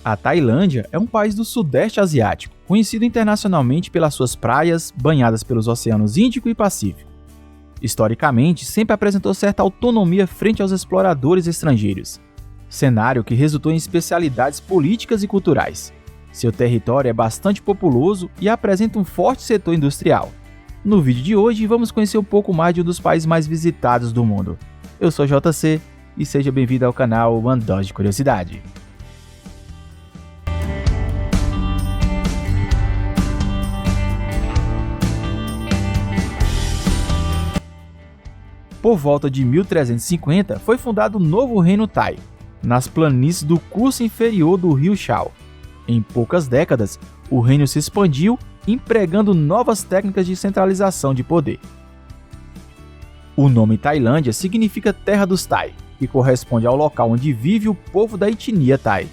A Tailândia é um país do Sudeste Asiático, conhecido internacionalmente pelas suas praias banhadas pelos oceanos Índico e Pacífico. Historicamente, sempre apresentou certa autonomia frente aos exploradores estrangeiros, cenário que resultou em especialidades políticas e culturais. Seu território é bastante populoso e apresenta um forte setor industrial. No vídeo de hoje, vamos conhecer um pouco mais de um dos países mais visitados do mundo. Eu sou JC e seja bem-vindo ao canal One Dose de Curiosidade. Por volta de 1350, foi fundado o novo Reino Thai, nas planícies do curso inferior do rio Chao. Em poucas décadas, o reino se expandiu, empregando novas técnicas de centralização de poder. O nome Tailândia significa Terra dos Thai, que corresponde ao local onde vive o povo da etnia Thai.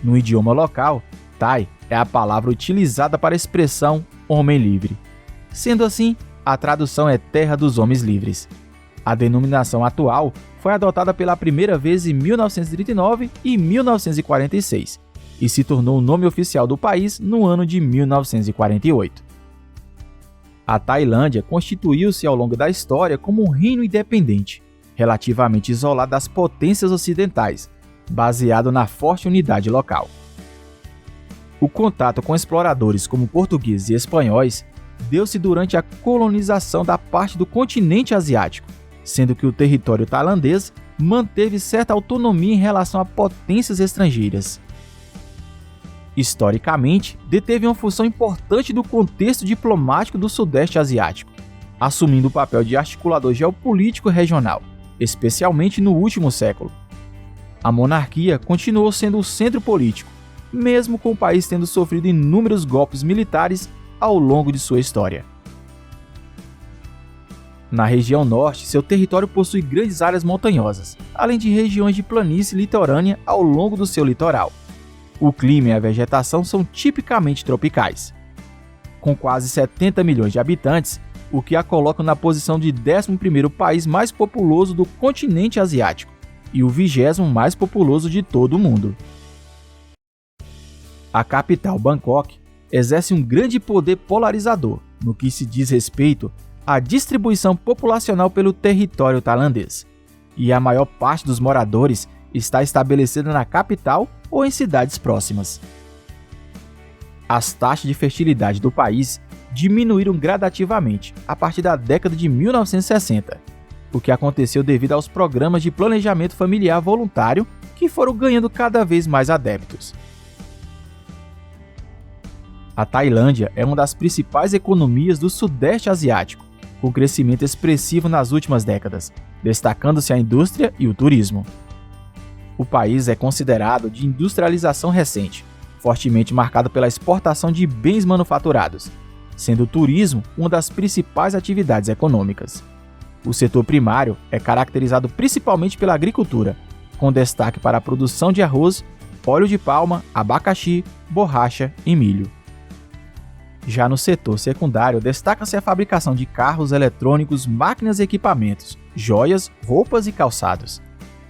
No idioma local, Thai é a palavra utilizada para a expressão homem livre. Sendo assim, a tradução é Terra dos Homens Livres. A denominação atual foi adotada pela primeira vez em 1939 e 1946 e se tornou o nome oficial do país no ano de 1948. A Tailândia constituiu-se ao longo da história como um reino independente, relativamente isolado das potências ocidentais, baseado na forte unidade local. O contato com exploradores como portugueses e espanhóis deu-se durante a colonização da parte do continente asiático, sendo que o território tailandês manteve certa autonomia em relação a potências estrangeiras. Historicamente, deteve uma função importante do contexto diplomático do Sudeste Asiático, assumindo o papel de articulador geopolítico regional, especialmente no último século. A monarquia continuou sendo o centro político, mesmo com o país tendo sofrido inúmeros golpes militares ao longo de sua história. Na região norte, seu território possui grandes áreas montanhosas, além de regiões de planície litorânea ao longo do seu litoral. O clima e a vegetação são tipicamente tropicais. Com quase 70 milhões de habitantes, o que a coloca na posição de 11º país mais populoso do continente asiático e o 20º mais populoso de todo o mundo. A capital, Bangkok, exerce um grande poder polarizador no que se diz respeito à distribuição populacional pelo território tailandês, e a maior parte dos moradores está estabelecida na capital ou em cidades próximas. As taxas de fertilidade do país diminuíram gradativamente a partir da década de 1960, o que aconteceu devido aos programas de planejamento familiar voluntário que foram ganhando cada vez mais adeptos. A Tailândia é uma das principais economias do Sudeste Asiático, com crescimento expressivo nas últimas décadas, destacando-se a indústria e o turismo. O país é considerado de industrialização recente, fortemente marcado pela exportação de bens manufaturados, sendo o turismo uma das principais atividades econômicas. O setor primário é caracterizado principalmente pela agricultura, com destaque para a produção de arroz, óleo de palma, abacaxi, borracha e milho. Já no setor secundário, destaca-se a fabricação de carros eletrônicos, máquinas e equipamentos, joias, roupas e calçados.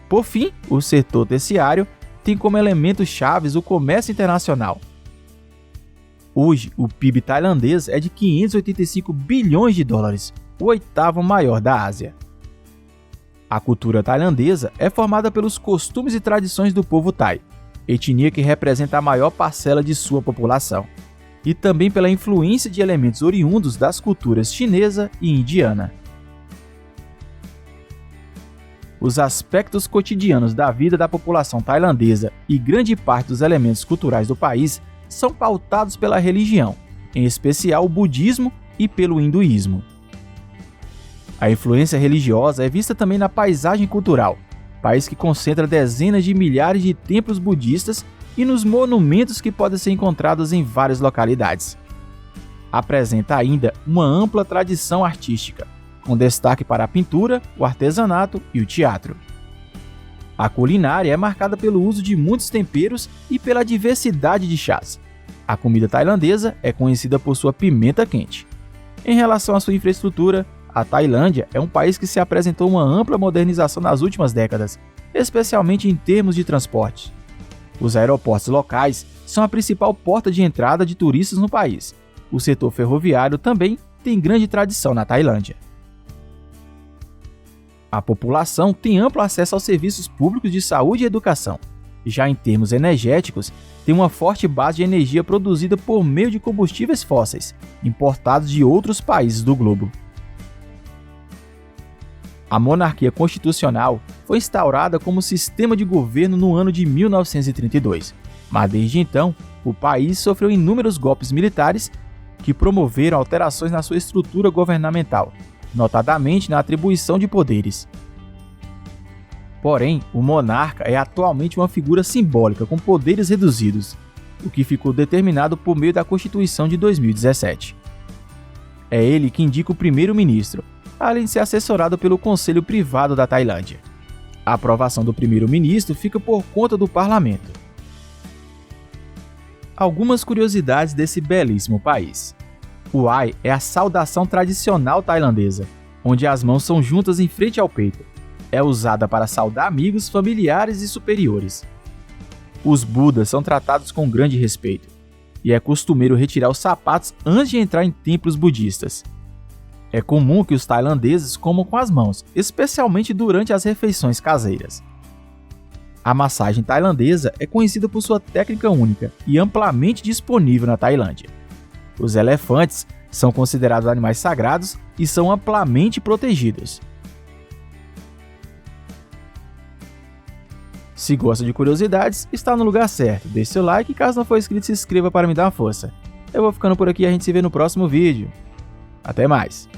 Por fim, o setor terciário tem como elementos chaves o comércio internacional. Hoje, o PIB tailandês é de 585 bilhões de dólares, o 8º maior da Ásia. A cultura tailandesa é formada pelos costumes e tradições do povo thai, etnia que representa a maior parcela de sua população, e também pela influência de elementos oriundos das culturas chinesa e indiana. Os aspectos cotidianos da vida da população tailandesa e grande parte dos elementos culturais do país são pautados pela religião, em especial o budismo e pelo hinduísmo. A influência religiosa é vista também na paisagem cultural, país que concentra dezenas de milhares de templos budistas e nos monumentos que podem ser encontrados em várias localidades. Apresenta ainda uma ampla tradição artística, com destaque para a pintura, o artesanato e o teatro. A culinária é marcada pelo uso de muitos temperos e pela diversidade de chás. A comida tailandesa é conhecida por sua pimenta quente. Em relação à sua infraestrutura, a Tailândia é um país que se apresentou uma ampla modernização nas últimas décadas, especialmente em termos de transporte. Os aeroportos locais são a principal porta de entrada de turistas no país. O setor ferroviário também tem grande tradição na Tailândia. A população tem amplo acesso aos serviços públicos de saúde e educação. Já em termos energéticos, tem uma forte base de energia produzida por meio de combustíveis fósseis, importados de outros países do globo. A monarquia constitucional foi instaurada como sistema de governo no ano de 1932, mas desde então, o país sofreu inúmeros golpes militares que promoveram alterações na sua estrutura governamental, notadamente na atribuição de poderes. Porém, o monarca é atualmente uma figura simbólica com poderes reduzidos, o que ficou determinado por meio da Constituição de 2017. É ele que indica o primeiro-ministro, além de ser assessorado pelo Conselho Privado da Tailândia. A aprovação do primeiro-ministro fica por conta do parlamento. Algumas curiosidades desse belíssimo país. O Ai é a saudação tradicional tailandesa, onde as mãos são juntas em frente ao peito. É usada para saudar amigos, familiares e superiores. Os Budas são tratados com grande respeito, e é costumeiro retirar os sapatos antes de entrar em templos budistas. É comum que os tailandeses comam com as mãos, especialmente durante as refeições caseiras. A massagem tailandesa é conhecida por sua técnica única e amplamente disponível na Tailândia. Os elefantes são considerados animais sagrados e são amplamente protegidos. Se gosta de curiosidades, está no lugar certo. Deixe seu like e caso não for inscrito, se inscreva para me dar uma força. Eu vou ficando por aqui e a gente se vê no próximo vídeo. Até mais!